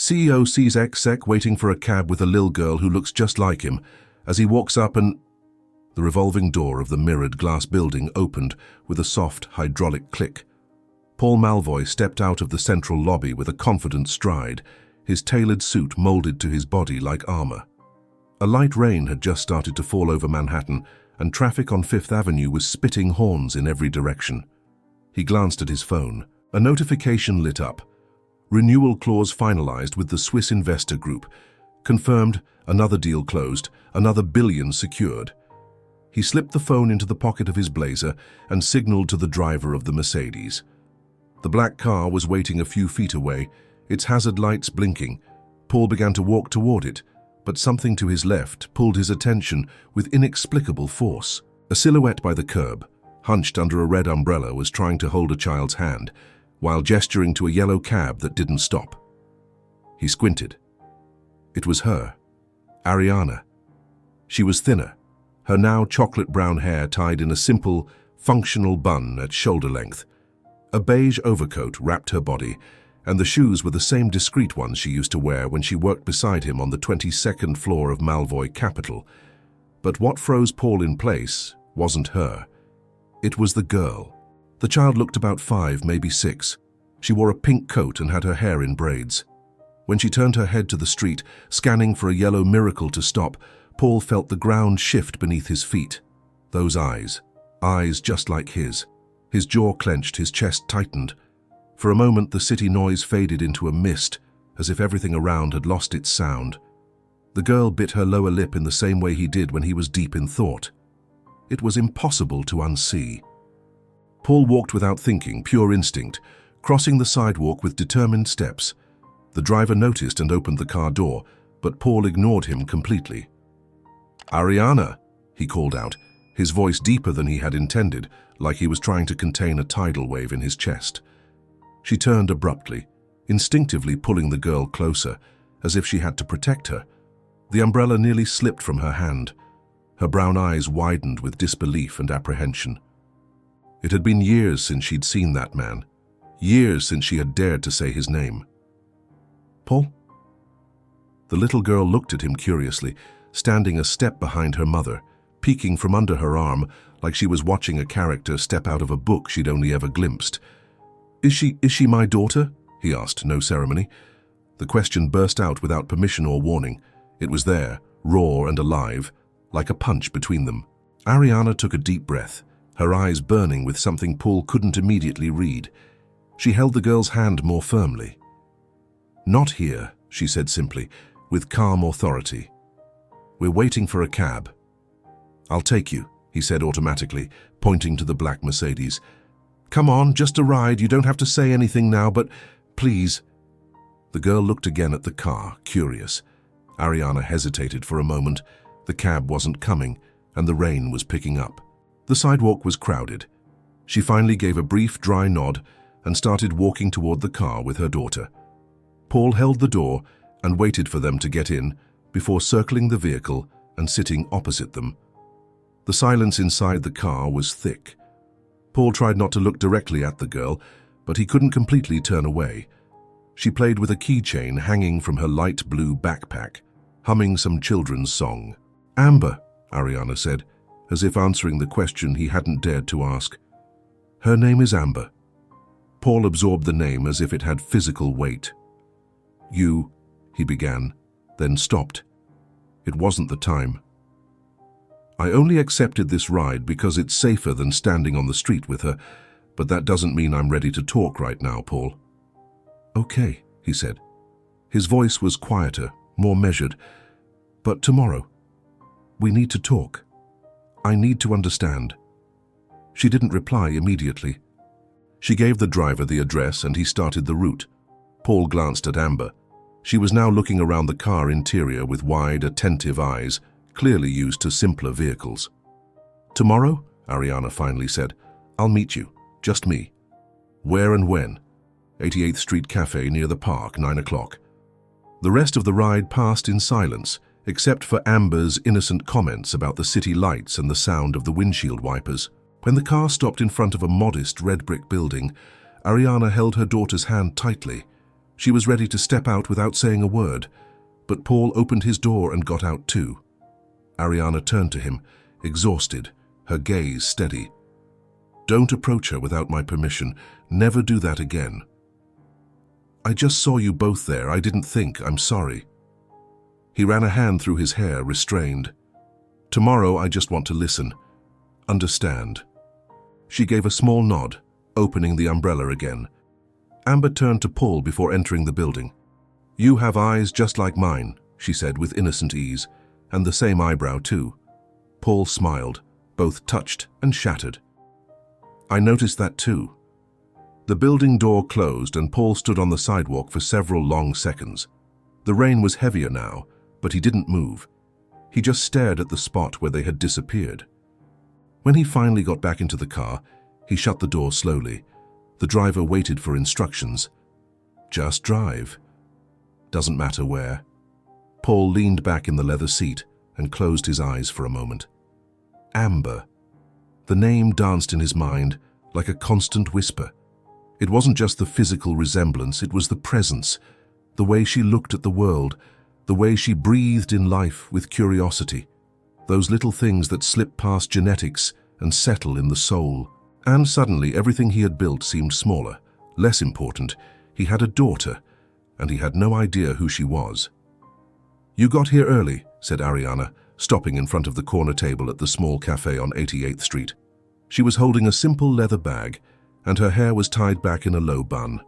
CEO sees exec waiting for a cab with a lil girl who looks just like him. As he walks up and... The revolving door of the mirrored glass building opened with a soft hydraulic click. Paul Malvoy stepped out of the central lobby with a confident stride, his tailored suit molded to his body like armor. A light rain had just started to fall over Manhattan, and traffic on Fifth Avenue was spitting horns in every direction. He glanced at his phone. A notification lit up. Renewal clause finalized with the Swiss investor group. Confirmed, another deal closed, another billion secured. He slipped the phone into the pocket of his blazer and signaled to the driver of the Mercedes. The black car was waiting a few feet away, its hazard lights blinking. Paul began to walk toward it, but something to his left pulled his attention with inexplicable force. A silhouette by the curb, hunched under a red umbrella, was trying to hold a child's hand, while gesturing to a yellow cab that didn't stop. He squinted. It was her, Ariana. She was thinner, her now chocolate-brown hair tied in a simple, functional bun at shoulder length. A beige overcoat wrapped her body, and the shoes were the same discreet ones she used to wear when she worked beside him on the 22nd floor of Malvoy Capital. But what froze Paul in place wasn't her. It was the girl. The child looked about 5, maybe 6. She wore a pink coat and had her hair in braids. When she turned her head to the street, scanning for a yellow miracle to stop, Paul felt the ground shift beneath his feet. Those eyes just like his. His jaw clenched, his chest tightened. For a moment, the city noise faded into a mist, as if everything around had lost its sound. The girl bit her lower lip in the same way he did when he was deep in thought. It was impossible to unsee. Paul walked without thinking, pure instinct, crossing the sidewalk with determined steps. The driver noticed and opened the car door, but Paul ignored him completely. "Ariana," he called out, his voice deeper than he had intended, like he was trying to contain a tidal wave in his chest. She turned abruptly, instinctively pulling the girl closer, as if she had to protect her. The umbrella nearly slipped from her hand. Her brown eyes widened with disbelief and apprehension. It had been years since she'd seen that man, years since she had dared to say his name. "Paul?" The little girl looked at him curiously, standing a step behind her mother, peeking from under her arm like she was watching a character step out of a book she'd only ever glimpsed. Is she my daughter?" he asked, no ceremony. The question burst out without permission or warning. It was there, raw and alive, like a punch between them. Ariana took a deep breath, her eyes burning with something Paul couldn't immediately read. She held the girl's hand more firmly. "Not here," she said simply, with calm authority. "We're waiting for a cab." "I'll take you," he said automatically, pointing to the black Mercedes. "Come on, just a ride. You don't have to say anything now, but please." The girl looked again at the car, curious. Ariana hesitated for a moment. The cab wasn't coming, and the rain was picking up. The sidewalk was crowded. She finally gave a brief, dry nod and started walking toward the car with her daughter. Paul held the door and waited for them to get in before circling the vehicle and sitting opposite them. The silence inside the car was thick. Paul tried not to look directly at the girl, but he couldn't completely turn away. She played with a keychain hanging from her light blue backpack, humming some children's song. "Amber," Ariana said, as if answering the question he hadn't dared to ask. "Her name is Amber." Paul absorbed the name as if it had physical weight. "You," he began, then stopped. It wasn't the time. "I only accepted this ride because it's safer than standing on the street with her, but that doesn't mean I'm ready to talk right now, Paul." "Okay," he said. His voice was quieter, more measured. "But tomorrow, we need to talk. I need to understand." She didn't reply immediately. She gave the driver the address and he started the route. Paul glanced at Amber. She was now looking around the car interior with wide, attentive eyes, clearly used to simpler vehicles. "Tomorrow," Ariana finally said, "I'll meet you, just me." "Where and when?" 88th Street Cafe near the park, 9 o'clock. The rest of the ride passed in silence, except for Amber's innocent comments about the city lights and the sound of the windshield wipers. When the car stopped in front of a modest red brick building, Ariana held her daughter's hand tightly, She was ready to step out without saying a word, but Paul opened his door and got out too. Ariana turned to him, exhausted, her gaze steady. "Don't approach her without my permission. Never do that again." "I just saw you both there. I didn't think. I'm sorry." He ran a hand through his hair, restrained. "Tomorrow I just want to listen. Understand." She gave a small nod, opening the umbrella again. Amber turned to Paul before entering the building. "You have eyes just like mine," she said with innocent ease, "and the same eyebrow too." Paul smiled, both touched and shattered. "I noticed that too." The building door closed and Paul stood on the sidewalk for several long seconds. The rain was heavier now, but he didn't move. He just stared at the spot where they had disappeared. When he finally got back into the car, he shut the door slowly. The driver waited for instructions. "Just drive. Doesn't matter where." Paul leaned back in the leather seat and closed his eyes for a moment. Amber. The name danced in his mind like a constant whisper. It wasn't just the physical resemblance, it was the presence, the way she looked at the world, the way she breathed in life with curiosity. Those little things that slip past genetics and settle in the soul. And suddenly everything he had built seemed smaller, less important. He had a daughter, and he had no idea who she was. "You got here early," said Ariana, stopping in front of the corner table at the small cafe on 88th Street. She was holding a simple leather bag, and her hair was tied back in a low bun.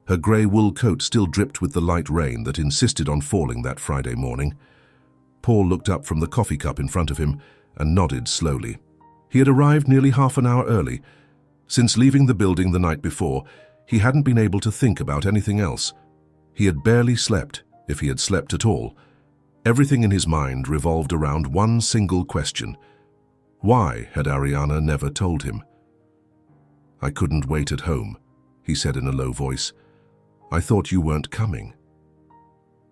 Her grey wool coat still dripped with the light rain that insisted on falling that Friday morning. Paul looked up from the coffee cup in front of him and nodded slowly. He had arrived nearly half an hour early. Since leaving the building the night before, he hadn't been able to think about anything else. He had barely slept, if he had slept at all. Everything in his mind revolved around one single question. Why had Ariana never told him? "I couldn't wait at home," he said in a low voice. "I thought you weren't coming."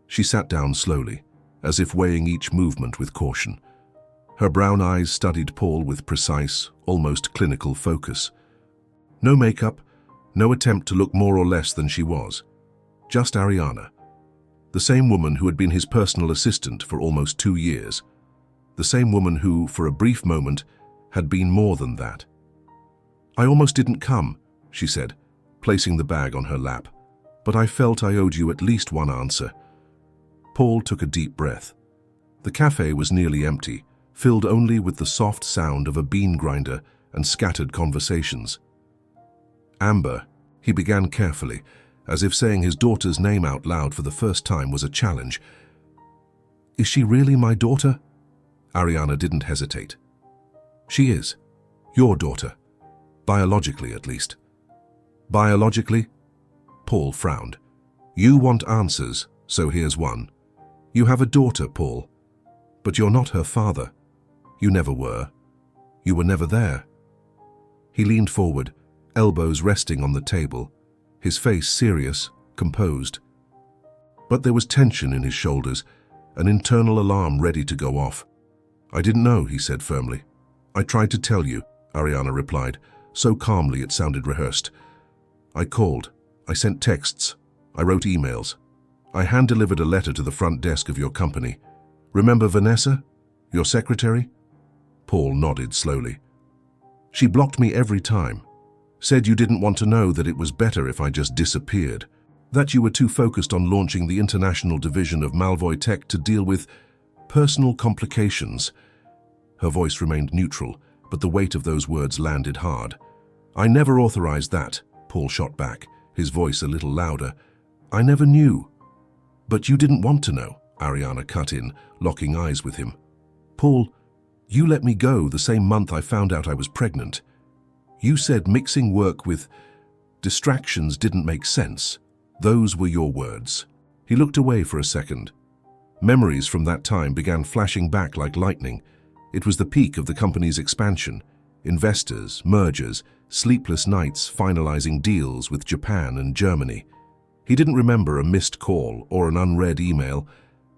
She sat down slowly, as if weighing each movement with caution. Her brown eyes studied Paul with precise, almost clinical focus. No makeup, no attempt to look more or less than she was. Just Ariana. The same woman who had been his personal assistant for almost 2 years. The same woman who, for a brief moment, had been more than that. "I almost didn't come," she said, placing the bag on her lap. "But I felt I owed you at least one answer." Paul took a deep breath. The cafe was nearly empty, filled only with the soft sound of a bean grinder and scattered conversations. "Amber," he began carefully, as if saying his daughter's name out loud for the first time was a challenge. "Is she really my daughter?" Ariana didn't hesitate. "She is. Your daughter. Biologically, at least." "Biologically?" Paul frowned. "You want answers, so here's one. You have a daughter, Paul. But you're not her father. You never were. You were never there." He leaned forward, elbows resting on the table, his face serious, composed. But there was tension in his shoulders, an internal alarm ready to go off. "I didn't know," he said firmly. "I tried to tell you," Ariana replied, so calmly it sounded rehearsed. "I called. I sent texts. I wrote emails. I hand-delivered a letter to the front desk of your company. Remember Vanessa? Your secretary?" Paul nodded slowly. "She blocked me every time. Said you didn't want to know, that it was better if I just disappeared. That you were too focused on launching the international division of Malvoy Tech to deal with personal complications." Her voice remained neutral, but the weight of those words landed hard. "I never authorized that," Paul shot back, his voice a little louder. "I never knew." "But you didn't want to know," Ariana cut in, locking eyes with him. "Paul, you let me go the same month I found out I was pregnant. You said mixing work with distractions didn't make sense. Those were your words." He looked away for a second. Memories from that time began flashing back like lightning. It was the peak of the company's expansion. Investors, mergers, sleepless nights finalizing deals with Japan and Germany. He didn't remember a missed call or an unread email,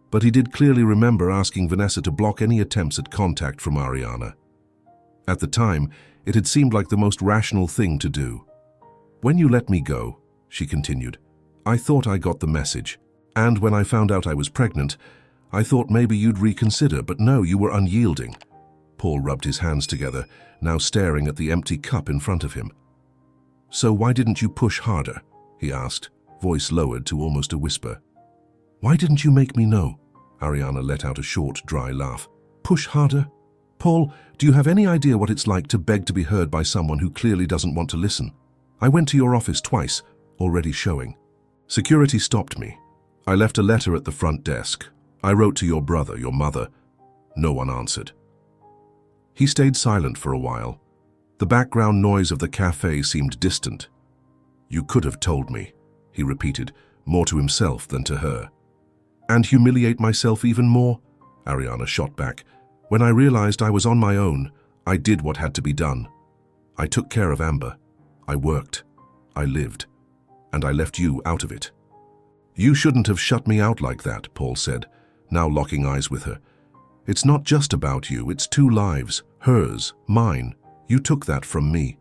but he did clearly remember asking Vanessa to block any attempts at contact from Ariana. At the time, it had seemed like the most rational thing to do. "When you let me go," she continued, I thought I got the message. And when I found out I was pregnant, I thought maybe you'd reconsider, but no, you were unyielding. Paul rubbed his hands together, now staring at the empty cup in front of him. So why didn't you push harder? He asked, voice lowered to almost a whisper. Why didn't you make me know? Ariana let out a short, dry laugh. Push harder? Paul, do you have any idea what it's like to beg to be heard by someone who clearly doesn't want to listen? I went to your office twice, already showing. Security stopped me. I left a letter at the front desk. I wrote to your brother, your mother. No one answered. He stayed silent for a while. The background noise of the cafe seemed distant. You could have told me, he repeated, more to himself than to her. And humiliate myself even more? Ariana shot back. When I realized I was on my own, I did what had to be done. I took care of Amber. I worked. I lived. And I left you out of it. You shouldn't have shut me out like that, Paul said, now locking eyes with her. It's not just about you, it's 2 lives, hers, mine. You took that from me.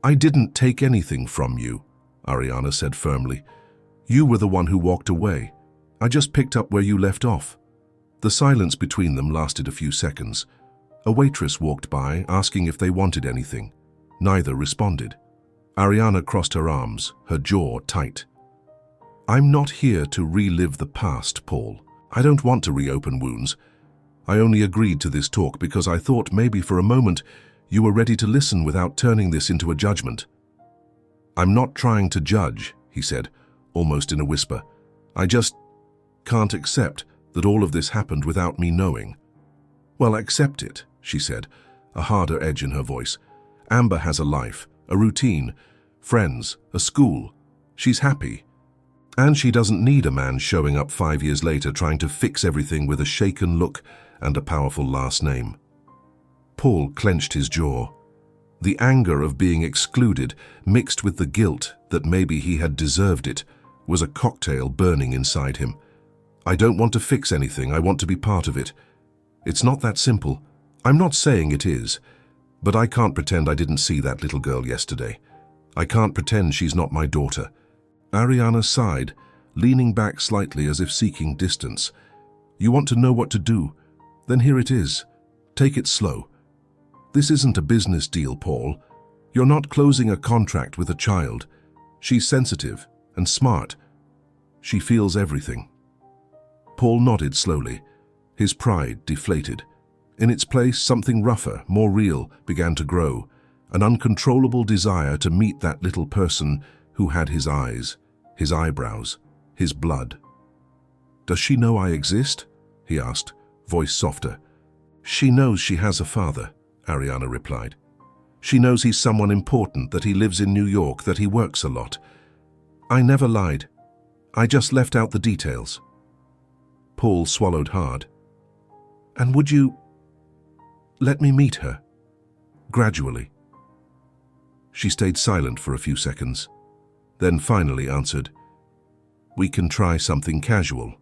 I didn't take anything from you, Ariana said firmly. You were the one who walked away. I just picked up where you left off. The silence between them lasted a few seconds. A waitress walked by, asking if they wanted anything. Neither responded. Ariana crossed her arms, her jaw tight. I'm not here to relive the past, Paul. I don't want to reopen wounds. I only agreed to this talk because I thought maybe for a moment you were ready to listen without turning this into a judgment. I'm not trying to judge, he said, almost in a whisper. I just can't accept that all of this happened without me knowing. Well, accept it, she said, a harder edge in her voice. Amber has a life, a routine, friends, a school. She's happy. And she doesn't need a man showing up 5 years later trying to fix everything with a shaken look and a powerful last name. Paul clenched his jaw. The anger of being excluded, mixed with the guilt that maybe he had deserved it, was a cocktail burning inside him. I don't want to fix anything, I want to be part of it. It's not that simple. I'm not saying it is, but I can't pretend I didn't see that little girl yesterday. I can't pretend she's not my daughter. Ariana sighed, leaning back slightly as if seeking distance. You want to know what to do? Then here it is. Take it slow. This isn't a business deal, Paul. You're not closing a contract with a child. She's sensitive and smart. She feels everything. Paul nodded slowly, his pride deflated. In its place, something rougher, more real, began to grow, an uncontrollable desire to meet that little person who had his eyes, his eyebrows, his blood. Does she know I exist? He asked, voice softer. She knows she has a father, Ariana replied. She knows he's someone important, that he lives in New York, that he works a lot. I never lied. I just left out the details. Paul swallowed hard. And would you let me meet her? Gradually. She stayed silent for a few seconds, then finally answered, We can try something casual.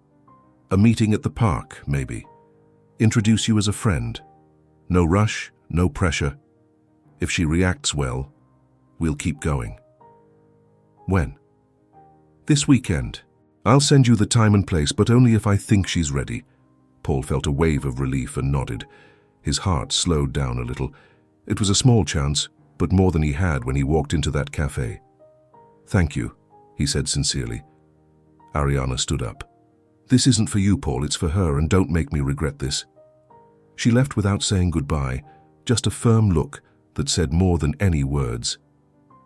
A meeting at the park, maybe. Introduce you as a friend. No rush, no pressure. If she reacts well, we'll keep going. When? This weekend. I'll send you the time and place, but only if I think she's ready. Paul felt a wave of relief and nodded. His heart slowed down a little. It was a small chance, but more than he had when he walked into that cafe. Thank you, he said sincerely. Ariana stood up. This isn't for you, Paul, it's for her, and don't make me regret this. She left without saying goodbye, just a firm look that said more than any words.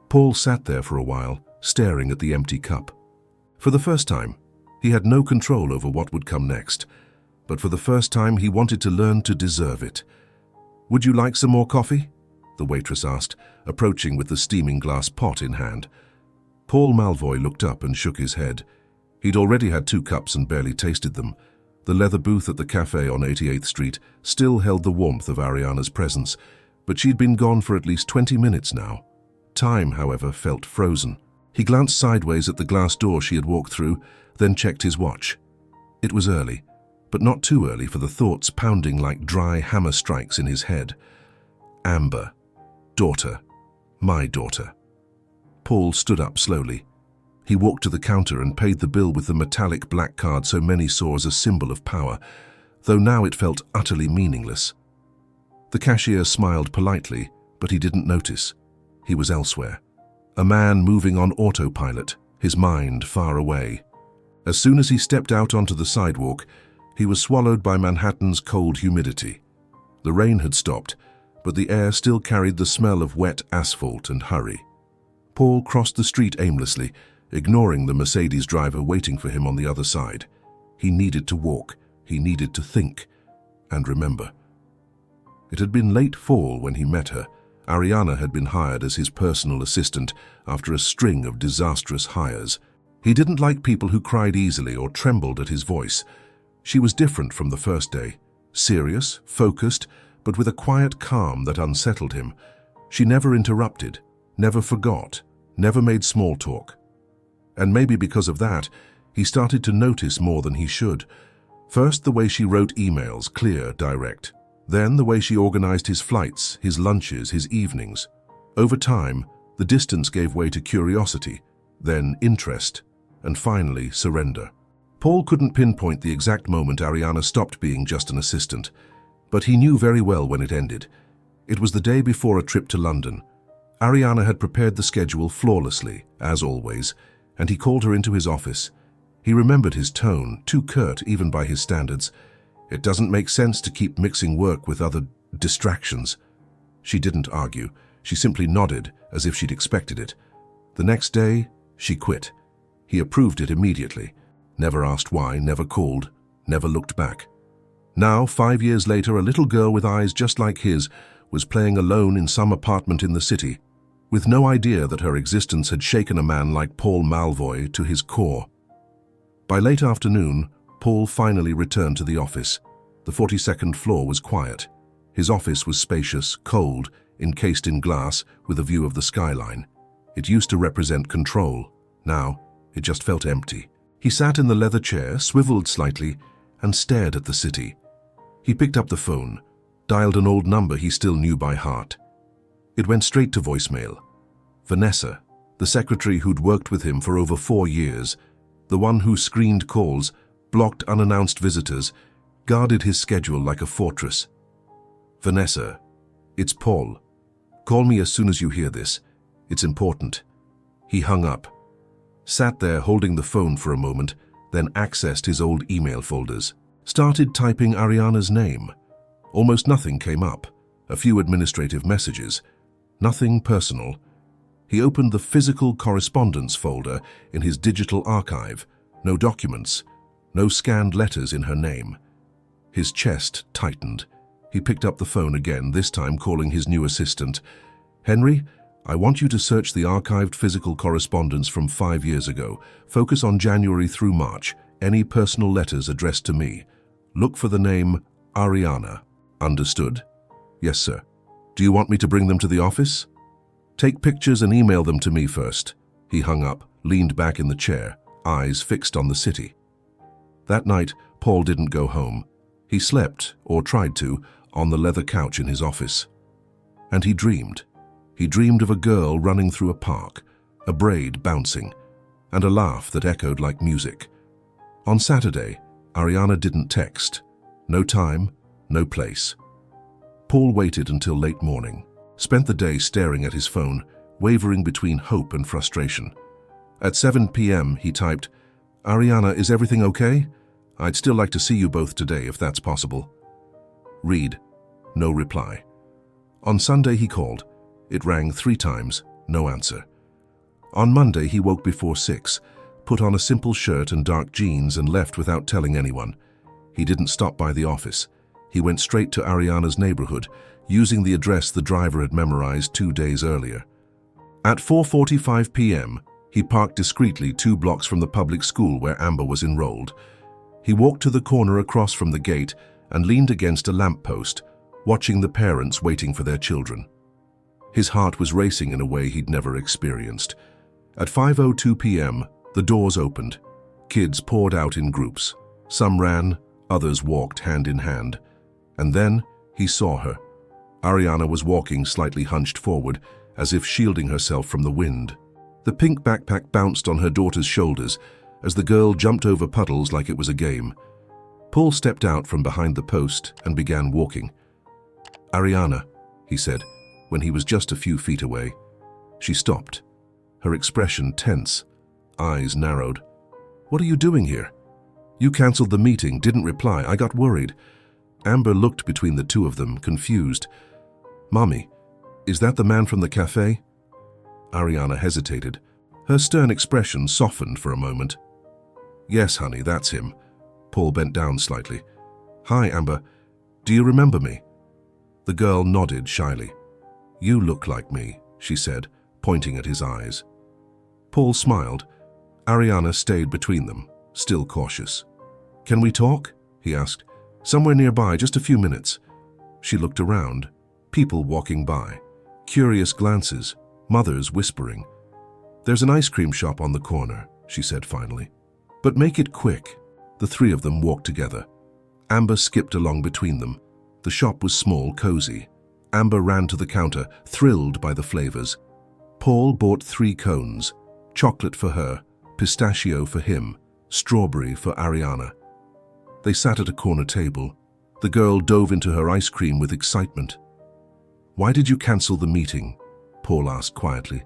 Paul sat there for a while, staring at the empty cup. For the first time, he had no control over what would come next, but for the first time he wanted to learn to deserve it. Would you like some more coffee? The waitress asked, approaching with the steaming glass pot in hand. Paul Malvoy looked up and shook his head. He'd already had 2 cups and barely tasted them. The leather booth at the cafe on 88th Street still held the warmth of Ariana's presence, but she'd been gone for at least 20 minutes now. Time, however, felt frozen. He glanced sideways at the glass door she had walked through, then checked his watch. It was early, but not too early for the thoughts pounding like dry hammer strikes in his head. Amber. Daughter. My daughter. Paul stood up slowly. He walked to the counter and paid the bill with the metallic black card so many saw as a symbol of power, though now it felt utterly meaningless. The cashier smiled politely, but he didn't notice. He was elsewhere. A man moving on autopilot, his mind far away. As soon as he stepped out onto the sidewalk, he was swallowed by Manhattan's cold humidity. The rain had stopped, but the air still carried the smell of wet asphalt and hurry. Paul crossed the street aimlessly, ignoring the Mercedes driver waiting for him on the other side. He needed to walk, he needed to think, and remember. It had been late fall when he met her. Ariana had been hired as his personal assistant after a string of disastrous hires. He didn't like people who cried easily or trembled at his voice. She was different from the first day, serious, focused, but with a quiet calm that unsettled him. She never interrupted, never forgot, never made small talk. And maybe because of that, he started to notice more than he should. First, the way she wrote emails, clear, direct. Then the way she organized his flights, his lunches, his evenings. Over time, the distance gave way to curiosity, then interest, and finally surrender. Paul couldn't pinpoint the exact moment Ariana stopped being just an assistant, but he knew very well when it ended. It was the day before a trip to London. Ariana had prepared the schedule flawlessly, as always, and he called her into his office. He remembered his tone, too curt even by his standards. It doesn't make sense to keep mixing work with other distractions. She didn't argue. She simply nodded, as if she'd expected it. The next day, she quit. He approved it immediately. Never asked why, never called, never looked back. Now, 5 years later, a little girl with eyes just like his was playing alone in some apartment in the city, with no idea that her existence had shaken a man like Paul Malvoy to his core. By late afternoon, Paul finally returned to the office. The 42nd floor was quiet. His office was spacious, cold, encased in glass, with a view of the skyline. It used to represent control. Now, it just felt empty. He sat in the leather chair, swiveled slightly, and stared at the city. He picked up the phone, dialed an old number he still knew by heart. It went straight to voicemail. Vanessa, the secretary who'd worked with him for over 4 years, the one who screened calls, blocked unannounced visitors, guarded his schedule like a fortress. Vanessa, it's Paul. Call me as soon as you hear this. It's important. He hung up, sat there holding the phone for a moment, then accessed his old email folders. Started typing Ariana's name. Almost nothing came up. A few administrative messages. Nothing personal. He opened the physical correspondence folder in his digital archive. No documents. No scanned letters in her name. His chest tightened. He picked up the phone again, this time calling his new assistant. Henry, I want you to search the archived physical correspondence from 5 years ago. Focus on January through March. Any personal letters addressed to me. Look for the name Ariana. Understood? Yes, sir. Do you want me to bring them to the office? Take pictures and email them to me first. He hung up, leaned back in the chair, eyes fixed on the city. That night, Paul didn't go home. He slept, or tried to, on the leather couch in his office. And he dreamed. He dreamed of a girl running through a park, a braid bouncing, and a laugh that echoed like music. On Saturday, Ariana didn't text. No time, no place. Paul waited until late morning, spent the day staring at his phone, wavering between hope and frustration. At 7 p.m., he typed, Ariana, is everything okay? I'd still like to see you both today if that's possible. Read. No reply. On Sunday, he called. It rang 3 times, no answer. On Monday, he woke before 6, put on a simple shirt and dark jeans and left without telling anyone. He didn't stop by the office. He went straight to Ariana's neighborhood, using the address the driver had memorized 2 days earlier. At 4:45 p.m., he parked discreetly 2 blocks from the public school where Amber was enrolled. He walked to the corner across from the gate and leaned against a lamppost, watching the parents waiting for their children. His heart was racing in a way he'd never experienced. At 5:02 p.m., the doors opened. Kids poured out in groups. Some ran, others walked hand in hand. And then he saw her. Ariana was walking slightly hunched forward, as if shielding herself from the wind. The pink backpack bounced on her daughter's shoulders as the girl jumped over puddles like it was a game. Paul stepped out from behind the post and began walking. "Ariana," he said, when he was just a few feet away. She stopped, her expression tense, eyes narrowed. "What are you doing here? You cancelled the meeting, didn't reply. I got worried." Amber looked between the two of them, confused. "Mommy, is that the man from the cafe?" Ariana hesitated. Her stern expression softened for a moment. "Yes, honey, that's him." Paul bent down slightly. "Hi, Amber. Do you remember me?" The girl nodded shyly. "You look like me," she said, pointing at his eyes. Paul smiled. Ariana stayed between them, still cautious. "Can we talk?" he asked. "Somewhere nearby, just a few minutes." She looked around. People walking by. Curious glances. Mothers whispering. "There's an ice cream shop on the corner," she said finally. "But make it quick." The three of them walked together. Amber skipped along between them. The shop was small, cozy. Amber ran to the counter, thrilled by the flavors. Paul bought 3 cones, chocolate for her, pistachio for him, strawberry for Ariana. They sat at a corner table. The girl dove into her ice cream with excitement. "Why did you cancel the meeting?" Paul asked quietly.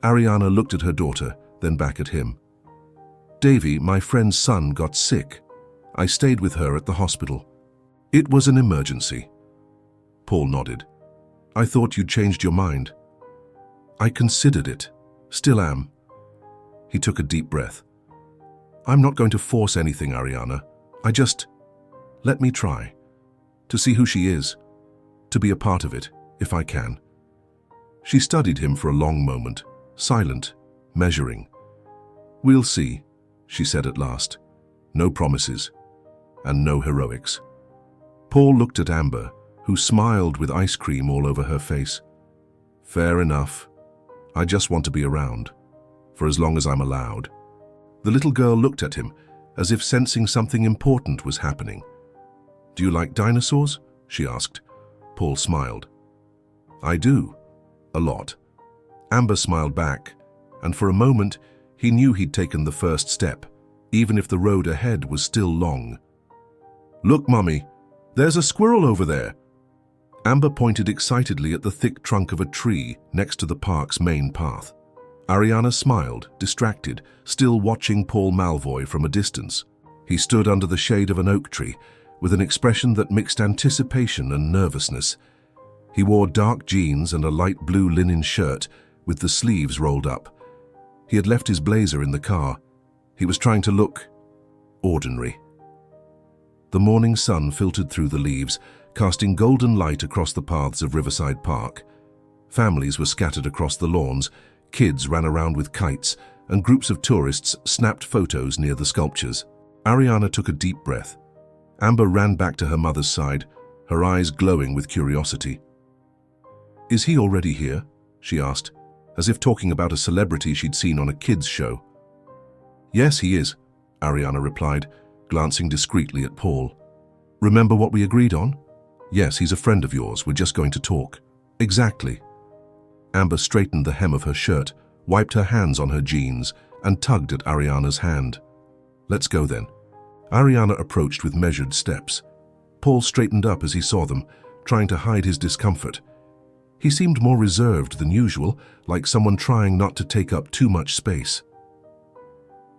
Ariana looked at her daughter, then back at him. "Davy, my friend's son, got sick. I stayed with her at the hospital. It was an emergency." Paul nodded. "I thought you'd changed your mind." "I considered it. Still am." He took a deep breath. "I'm not going to force anything, Ariana. Let me try. To see who she is. To be a part of it, if I can." She studied him for a long moment, silent, measuring. "We'll see," she said at last. "No promises, and no heroics." Paul looked at Amber, who smiled with ice cream all over her face. "Fair enough. I just want to be around, for as long as I'm allowed." The little girl looked at him, as if sensing something important was happening. "Do you like dinosaurs?" she asked. Paul smiled. "I do. A lot." Amber smiled back, and for a moment he knew he'd taken the first step, even if the road ahead was still long. "Look, Mummy, there's a squirrel over there." Amber pointed excitedly at the thick trunk of a tree next to the park's main path. Ariana smiled, distracted, still watching Paul Malvoy from a distance. He stood under the shade of an oak tree, with an expression that mixed anticipation and nervousness. He wore dark jeans and a light blue linen shirt with the sleeves rolled up. He had left his blazer in the car. He was trying to look ordinary. The morning sun filtered through the leaves, casting golden light across the paths of Riverside Park. Families were scattered across the lawns, kids ran around with kites, and groups of tourists snapped photos near the sculptures. Ariana took a deep breath. Amber ran back to her mother's side, her eyes glowing with curiosity. "Is he already here?" she asked, as if talking about a celebrity she'd seen on a kids' show. "Yes, he is," Ariana replied, glancing discreetly at Paul. "Remember what we agreed on?" "Yes, he's a friend of yours. We're just going to talk." "Exactly." Amber straightened the hem of her shirt, wiped her hands on her jeans, and tugged at Ariana's hand. "Let's go then." Ariana approached with measured steps. Paul straightened up as he saw them, trying to hide his discomfort. He seemed more reserved than usual, like someone trying not to take up too much space.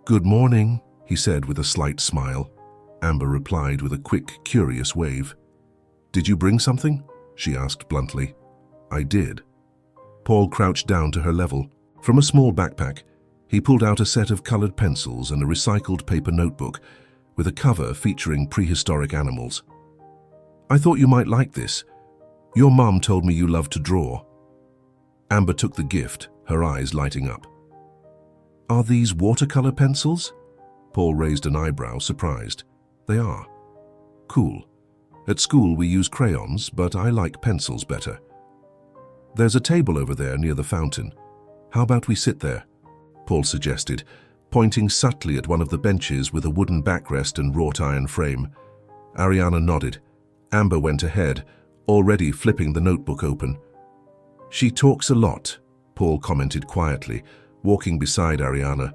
"Good morning," he said with a slight smile. Amber replied with a quick, curious wave. "Did you bring something?" she asked bluntly. "I did." Paul crouched down to her level. From a small backpack, he pulled out a set of colored pencils and a recycled paper notebook with a cover featuring prehistoric animals. "I thought you might like this. Your mom told me you love to draw." Amber took the gift, her eyes lighting up. "Are these watercolor pencils?" Paul raised an eyebrow, surprised. "They are." "Cool. At school we use crayons, but I like pencils better." "There's a table over there near the fountain. How about we sit there?" Paul suggested, pointing subtly at one of the benches with a wooden backrest and wrought iron frame. Ariana nodded. Amber went ahead, already flipping the notebook open. "She talks a lot," Paul commented quietly, walking beside Ariana.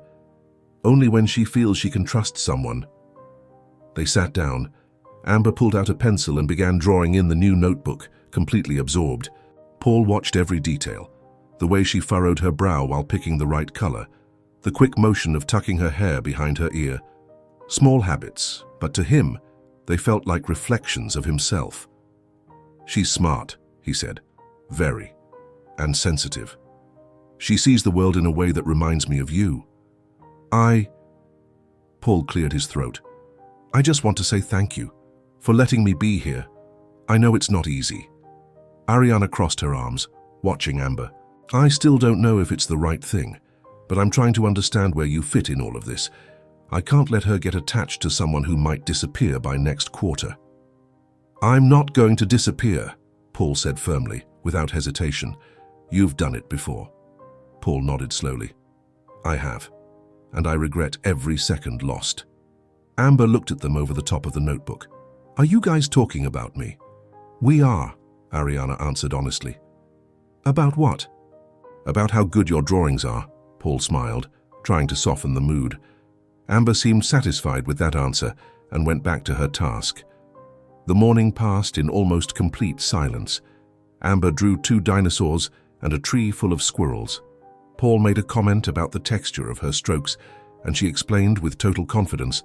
Only when she feels she can trust someone. They sat down. Amber pulled out a pencil and began drawing in the new notebook, completely absorbed. Paul watched every detail. The way she furrowed her brow while picking the right color. The quick motion of tucking her hair behind her ear. Small habits, but to him, they felt like reflections of himself. "She's smart," he said. "Very. And sensitive. She sees the world in a way that reminds me of you." Paul cleared his throat. "I just want to say thank you for letting me be here. I know it's not easy." Ariana crossed her arms, watching Amber. "I still don't know if it's the right thing, but I'm trying to understand where you fit in all of this. I can't let her get attached to someone who might disappear by next quarter." "I'm not going to disappear," Paul said firmly, without hesitation. "You've done it before." Paul nodded slowly. "I have, and I regret every second lost." Amber looked at them over the top of the notebook. "Are you guys talking about me?" "We are," Ariana answered honestly. "About what?" "About how good your drawings are," Paul smiled, trying to soften the mood. Amber seemed satisfied with that answer and went back to her task. The morning passed in almost complete silence. Amber drew 2 dinosaurs and a tree full of squirrels. Paul made a comment about the texture of her strokes, and she explained with total confidence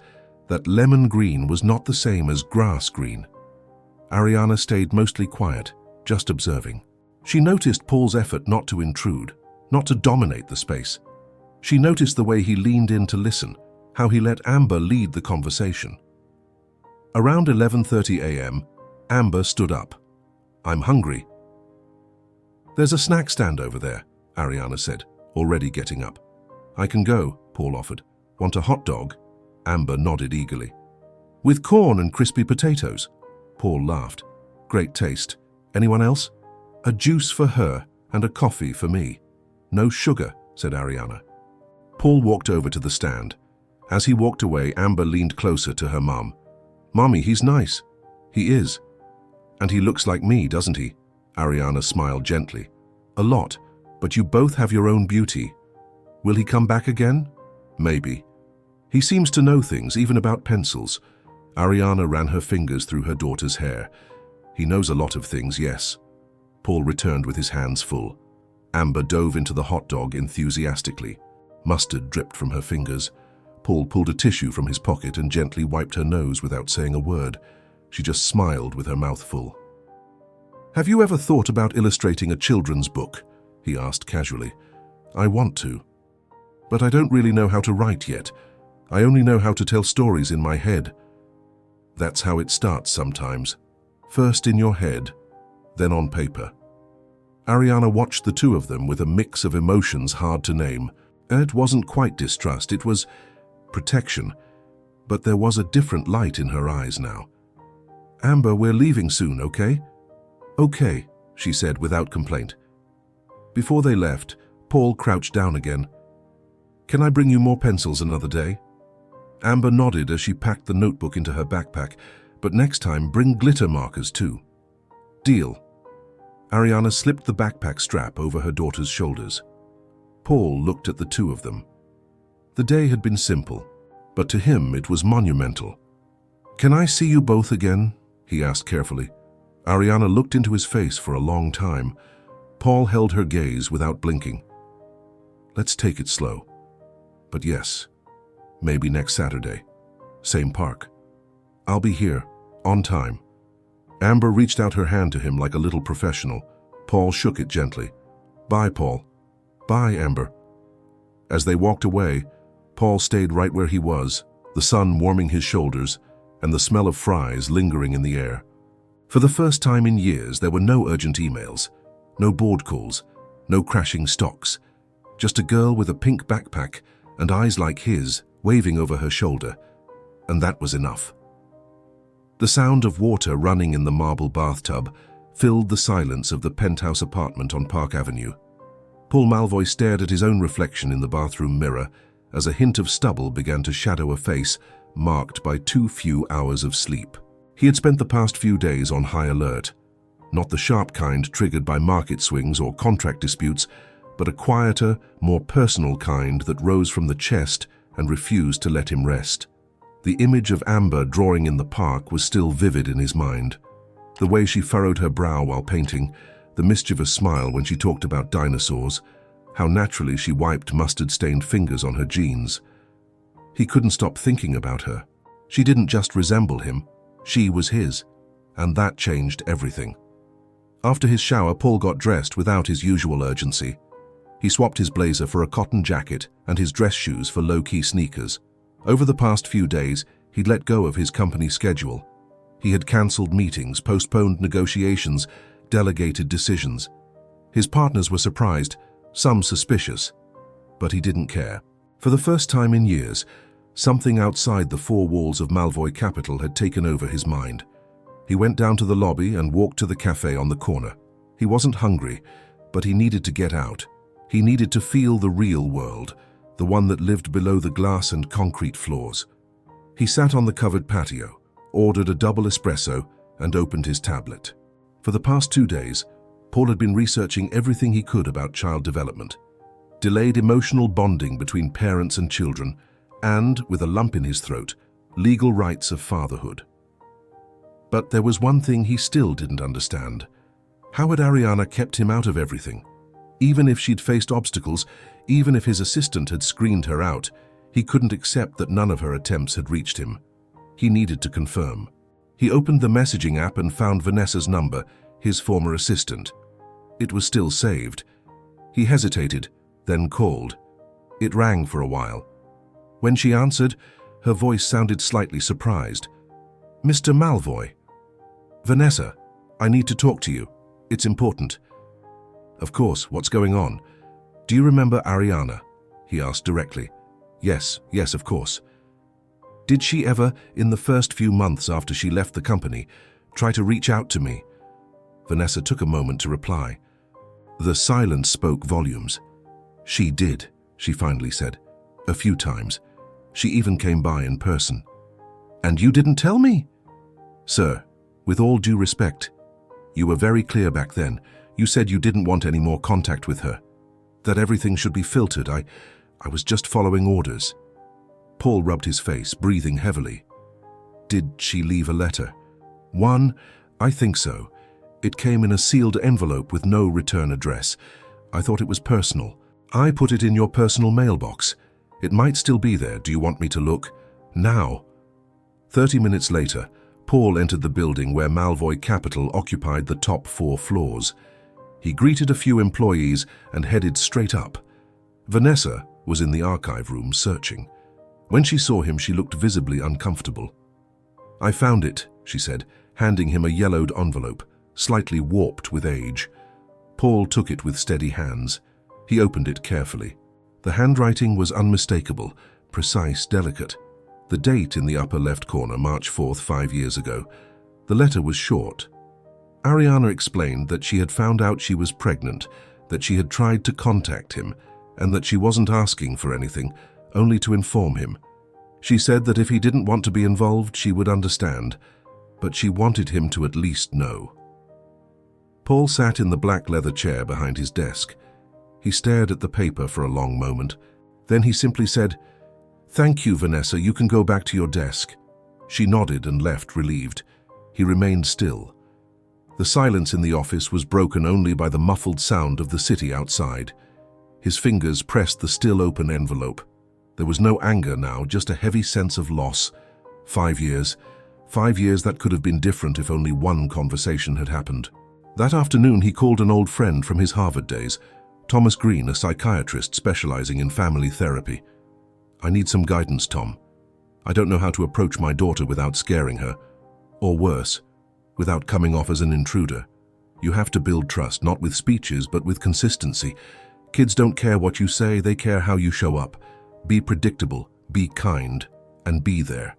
that lemon green was not the same as grass green. Ariana stayed mostly quiet, just observing. She noticed Paul's effort not to intrude, not to dominate the space. She noticed the way he leaned in to listen, how he let Amber lead the conversation. Around 11:30 a.m., Amber stood up. "I'm hungry." "There's a snack stand over there," Ariana said, already getting up. "I can go," Paul offered. "Want a hot dog?" Amber nodded eagerly. "With corn and crispy potatoes?" Paul laughed. "Great taste. Anyone else?" "A juice for her and a coffee for me." "No sugar," said Ariana. Paul walked over to the stand. As he walked away, Amber leaned closer to her mum. "Mommy, he's nice." "He is. And he looks like me, doesn't he?" Ariana smiled gently. "A lot, but you both have your own beauty. Will he come back again?" "Maybe. He seems to know things, even about pencils." Ariana ran her fingers through her daughter's hair. "He knows a lot of things, yes." Paul returned with his hands full. Amber dove into the hot dog enthusiastically. Mustard dripped from her fingers. Paul pulled a tissue from his pocket and gently wiped her nose without saying a word. She just smiled with her mouth full. "Have you ever thought about illustrating a children's book?" he asked casually. "I want to. But I don't really know how to write yet. I only know how to tell stories in my head." "That's how it starts sometimes. First in your head, then on paper." Ariana watched the two of them with a mix of emotions hard to name. It wasn't quite distrust, it was protection, but there was a different light in her eyes now. "Amber, we're leaving soon, okay?" "Okay," she said without complaint. Before they left, Paul crouched down again. "Can I bring you more pencils another day?" Amber nodded as she packed the notebook into her backpack, "But next time bring glitter markers too." "Deal." Ariana slipped the backpack strap over her daughter's shoulders. Paul looked at the two of them. The day had been simple, but to him it was monumental. "Can I see you both again?" he asked carefully. Ariana looked into his face for a long time. Paul held her gaze without blinking. "Let's take it slow. But yes, maybe next Saturday. Same park. I'll be here, on time." Amber reached out her hand to him like a little professional. Paul shook it gently. "Bye, Paul." "Bye, Amber." As they walked away, Paul stayed right where he was, the sun warming his shoulders and the smell of fries lingering in the air. For the first time in years, there were no urgent emails, no board calls, no crashing stocks. Just a girl with a pink backpack and eyes like his waving over her shoulder, and that was enough. The sound of water running in the marble bathtub filled the silence of the penthouse apartment on Park Avenue. Paul Malvoy stared at his own reflection in the bathroom mirror as a hint of stubble began to shadow a face marked by too few hours of sleep. He had spent the past few days on high alert, not the sharp kind triggered by market swings or contract disputes, but a quieter, more personal kind that rose from the chest and refused to let him rest. The image of Amber drawing in the park was still vivid in his mind. The way she furrowed her brow while painting, the mischievous smile when she talked about dinosaurs, how naturally she wiped mustard-stained fingers on her jeans. He couldn't stop thinking about her. She didn't just resemble him, she was his, and that changed everything. After his shower, Paul got dressed without his usual urgency. He swapped his blazer for a cotton jacket and his dress shoes for low-key sneakers. Over the past few days, he'd let go of his company schedule. He had cancelled meetings, postponed negotiations, delegated decisions. His partners were surprised, some suspicious, but he didn't care. For the first time in years, something outside the four walls of Malvoy Capital had taken over his mind. He went down to the lobby and walked to the cafe on the corner. He wasn't hungry, but he needed to get out. He needed to feel the real world, the one that lived below the glass and concrete floors. He sat on the covered patio, ordered a double espresso, and opened his tablet. For the past 2 days, Paul had been researching everything he could about child development, delayed emotional bonding between parents and children, and, with a lump in his throat, legal rights of fatherhood. But there was one thing he still didn't understand. How had Ariana kept him out of everything? Even if she'd faced obstacles, even if his assistant had screened her out, he couldn't accept that none of her attempts had reached him. He needed to confirm. He opened the messaging app and found Vanessa's number, his former assistant. It was still saved. He hesitated, then called. It rang for a while. When she answered, her voice sounded slightly surprised. "Mr. Malvoy." "Vanessa, I need to talk to you. It's important." "Of course, what's going on?" "Do you remember Ariana?" he asked directly. Yes, of course." "Did she ever, in the first few months after she left the company, try to reach out to me?" Vanessa took a moment to reply. The silence spoke volumes. "She did," she finally said. "A few times. She even came by in person." "And you didn't tell me?" "Sir, with all due respect, you were very clear back then. You said you didn't want any more contact with her, that everything should be filtered. I was just following orders." Paul rubbed his face, breathing heavily. "Did she leave a letter?" "One, I think so. It came in a sealed envelope with no return address. I thought it was personal. I put it in your personal mailbox. It might still be there. Do you want me to look?" "Now." 30 minutes later, Paul entered the building where Malvoy Capital occupied the top 4 floors. He greeted a few employees and headed straight up. Vanessa was in the archive room searching. When she saw him, she looked visibly uncomfortable. "I found it," she said, handing him a yellowed envelope, slightly warped with age. Paul took it with steady hands. He opened it carefully. The handwriting was unmistakable, precise, delicate. The date in the upper left corner, March 4th, 5 years ago. The letter was short. Ariana explained that she had found out she was pregnant, that she had tried to contact him, and that she wasn't asking for anything, only to inform him. She said that if he didn't want to be involved, she would understand, but she wanted him to at least know. Paul sat in the black leather chair behind his desk. He stared at the paper for a long moment. Then he simply said, "Thank you, Vanessa, you can go back to your desk." She nodded and left, relieved. He remained still. The silence in the office was broken only by the muffled sound of the city outside. His fingers pressed the still open envelope. There was no anger now, just a heavy sense of loss. 5 years. 5 years that could have been different if only one conversation had happened. That afternoon he called an old friend from his Harvard days, Thomas Green, a psychiatrist specializing in family therapy. "I need some guidance, Tom. I don't know how to approach my daughter without scaring her, or worse, without coming off as an intruder. You have to build trust, not with speeches, but with consistency. Kids don't care what you say, they care how you show up. Be predictable, be kind, and be there."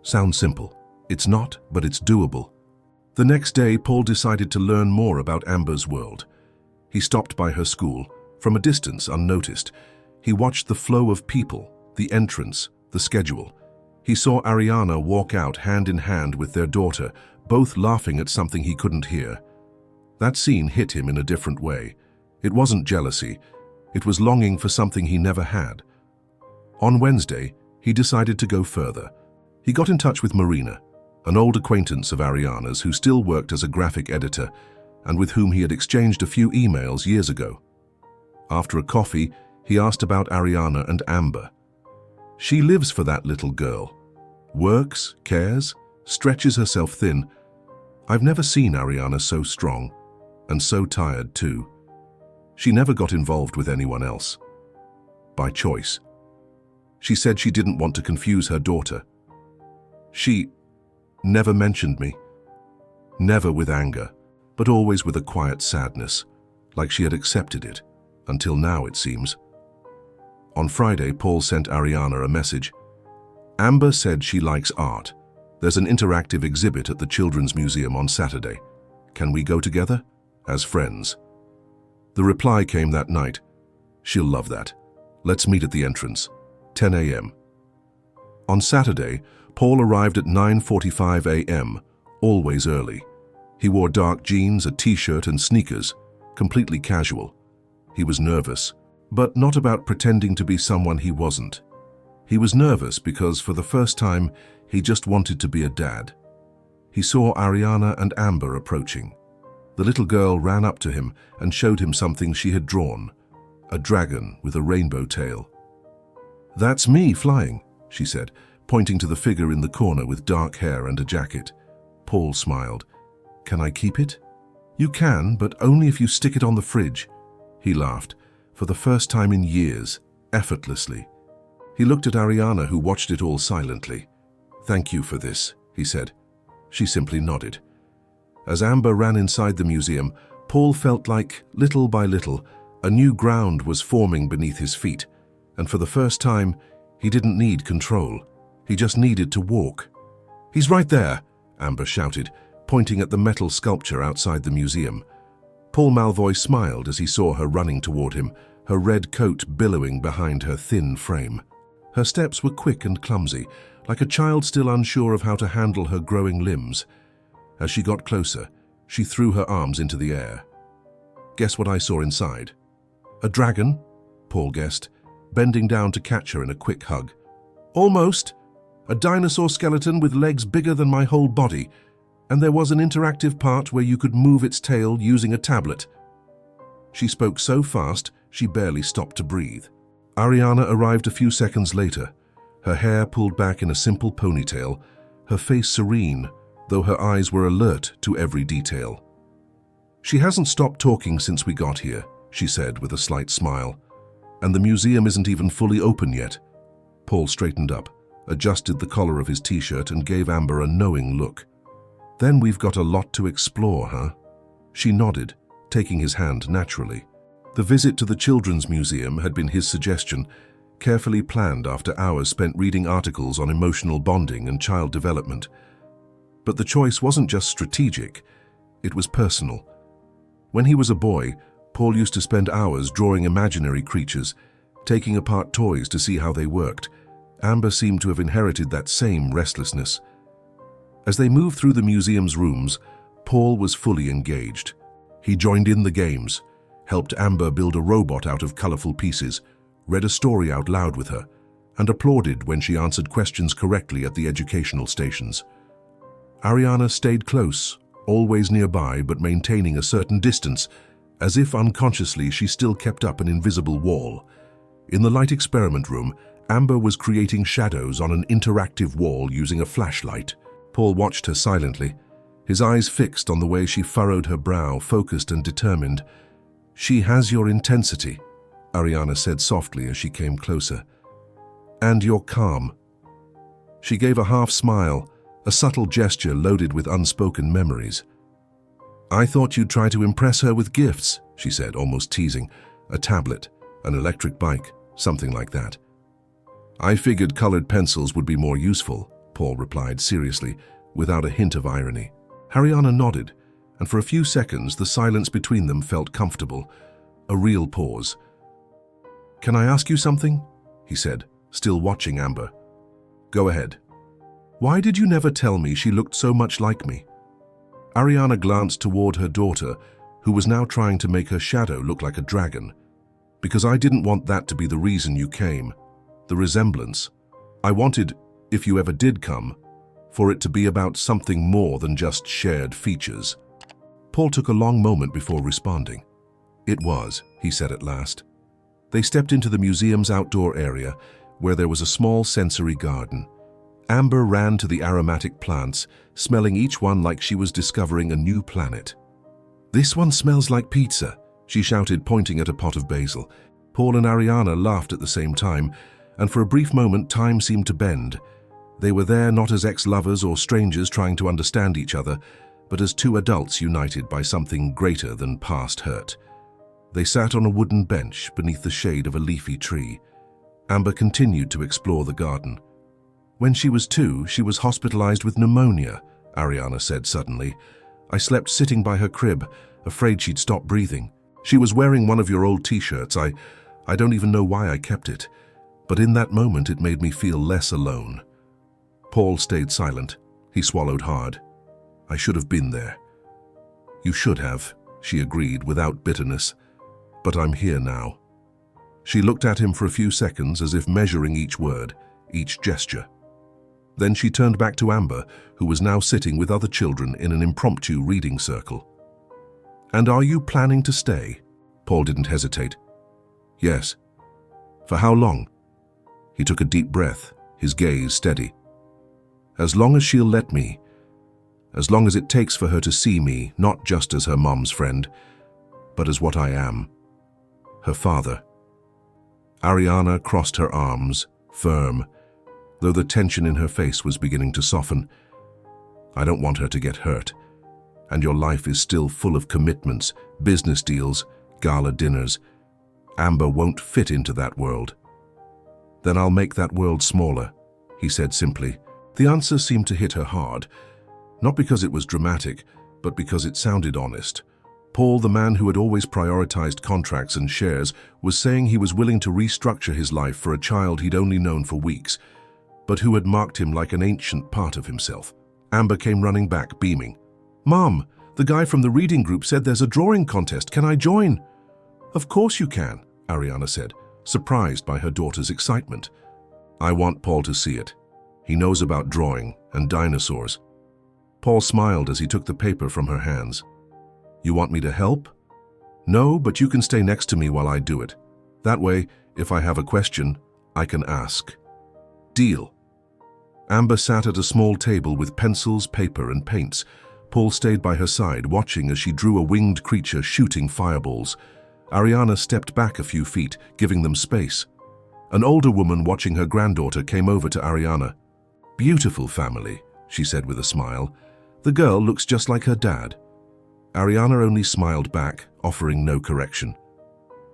Sounds simple. It's not, but it's doable. The next day, Paul decided to learn more about Amber's world. He stopped by her school, from a distance, unnoticed. He watched the flow of people, the entrance, the schedule. He saw Ariana walk out hand in hand with their daughter, both laughing at something he couldn't hear. That scene hit him in a different way. It wasn't jealousy. It was longing for something he never had. On Wednesday, he decided to go further. He got in touch with Marina, an old acquaintance of Ariana's who still worked as a graphic editor and with whom he had exchanged a few emails years ago. After a coffee, he asked about Ariana and Amber. She lives for that little girl. Works, cares, stretches herself thin. I've never seen Ariana so strong, and so tired too. She never got involved with anyone else. By choice. She said she didn't want to confuse her daughter. She never mentioned me. Never with anger, but always with a quiet sadness, like she had accepted it, until now it seems. On Friday, Paul sent Ariana a message. Amber said she likes art. There's an interactive exhibit at the Children's Museum on Saturday. Can we go together? As friends. The reply came that night. She'll love that. Let's meet at the entrance. 10 a.m. On Saturday, Paul arrived at 9:45 a.m., always early. He wore dark jeans, a t-shirt and sneakers, completely casual. He was nervous, but not about pretending to be someone he wasn't. He was nervous because for the first time, he just wanted to be a dad. He saw Ariana and Amber approaching. The little girl ran up to him and showed him something she had drawn, a dragon with a rainbow tail. "That's me flying," she said, pointing to the figure in the corner with dark hair and a jacket. Paul smiled. "Can I keep it?" "You can, but only if you stick it on the fridge." He laughed, for the first time in years, effortlessly. He looked at Ariana, who watched it all silently. "Thank you for this," he said. She simply nodded. As Amber ran inside the museum, Paul felt like, little by little, a new ground was forming beneath his feet, and for the first time, he didn't need control. He just needed to walk. "He's right there," Amber shouted, pointing at the metal sculpture outside the museum. Paul Malvoy smiled as he saw her running toward him, her red coat billowing behind her thin frame. Her steps were quick and clumsy, like a child still unsure of how to handle her growing limbs. As she got closer, she threw her arms into the air. "Guess what I saw inside?" "A dragon?" Paul guessed, bending down to catch her in a quick hug. "Almost. A dinosaur skeleton with legs bigger than my whole body, and there was an interactive part where you could move its tail using a tablet." She spoke so fast, she barely stopped to breathe. Ariana arrived a few seconds later, her hair pulled back in a simple ponytail, her face serene, though her eyes were alert to every detail. "She hasn't stopped talking since we got here," she said with a slight smile. "And the museum isn't even fully open yet." Paul straightened up, adjusted the collar of his t-shirt and gave Amber a knowing look. "Then we've got a lot to explore, huh?" She nodded, taking his hand naturally. The visit to the Children's Museum had been his suggestion, carefully planned after hours spent reading articles on emotional bonding and child development. But the choice wasn't just strategic, it was personal. When he was a boy, Paul used to spend hours drawing imaginary creatures, taking apart toys to see how they worked. Amber seemed to have inherited that same restlessness. As they moved through the museum's rooms, Paul was fully engaged. He joined in the games, helped Amber build a robot out of colorful pieces, read a story out loud with her, and applauded when she answered questions correctly at the educational stations. Ariana stayed close, always nearby but maintaining a certain distance, as if unconsciously she still kept up an invisible wall. In the light experiment room, Amber was creating shadows on an interactive wall using a flashlight. Paul watched her silently, his eyes fixed on the way she furrowed her brow, focused and determined. "She has your intensity," Ariana said softly as she came closer. "And your calm." She gave a half smile, a subtle gesture loaded with unspoken memories. "I thought you'd try to impress her with gifts," she said, almost teasing. "A tablet, an electric bike, something like that." "I figured colored pencils would be more useful," Paul replied seriously, without a hint of irony. Ariana nodded, and for a few seconds the silence between them felt comfortable, a real pause. "Can I ask you something?" he said, still watching Amber. "Go ahead." "Why did you never tell me she looked so much like me?" Ariana glanced toward her daughter, who was now trying to make her shadow look like a dragon. Because I didn't want that to be the reason you came, the resemblance. I wanted, if you ever did come, for it to be about something more than just shared features. Paul took a long moment before responding. It was, he said at last. They stepped into the museum's outdoor area, where there was a small sensory garden. Amber ran to the aromatic plants, smelling each one like she was discovering a new planet. "This one smells like pizza," she shouted, pointing at a pot of basil. Paul and Ariana laughed at the same time, and for a brief moment time seemed to bend. They were there not as ex-lovers or strangers trying to understand each other, but as two adults united by something greater than past hurt. They sat on a wooden bench beneath the shade of a leafy tree. Amber continued to explore the garden. "When she was 2, she was hospitalized with pneumonia," Ariana said suddenly. "I slept sitting by her crib, afraid she'd stop breathing. She was wearing one of your old t-shirts. I don't even know why I kept it. But in that moment it made me feel less alone." Paul stayed silent. He swallowed hard. "I should have been there." "You should have," she agreed without bitterness. "But I'm here now." She looked at him for a few seconds as if measuring each word, each gesture. Then she turned back to Amber, who was now sitting with other children in an impromptu reading circle. "And are you planning to stay?" Paul didn't hesitate. "Yes." "For how long?" He took a deep breath, his gaze steady. "As long as she'll let me. As long as it takes for her to see me, not just as her mom's friend, but as what I am. Her father." Ariana crossed her arms, firm, though the tension in her face was beginning to soften. "I don't want her to get hurt. And your life is still full of commitments, business deals, gala dinners. Amber won't fit into that world." "Then I'll make that world smaller," he said simply. The answer seemed to hit her hard, not because it was dramatic, but because it sounded honest. Paul, the man who had always prioritized contracts and shares, was saying he was willing to restructure his life for a child he'd only known for weeks, but who had marked him like an ancient part of himself. Amber came running back, beaming. "Mom, the guy from the reading group said there's a drawing contest. Can I join?" "Of course you can," Ariana said, surprised by her daughter's excitement. "I want Paul to see it. He knows about drawing and dinosaurs." Paul smiled as he took the paper from her hands. "You want me to help?" "No, but you can stay next to me while I do it. That way, if I have a question, I can ask." "Deal." Amber sat at a small table with pencils, paper, and paints. Paul stayed by her side, watching as she drew a winged creature shooting fireballs. Ariana stepped back a few feet, giving them space. An older woman watching her granddaughter came over to Ariana. "Beautiful family," she said with a smile. "The girl looks just like her dad." Ariana only smiled back, offering no correction.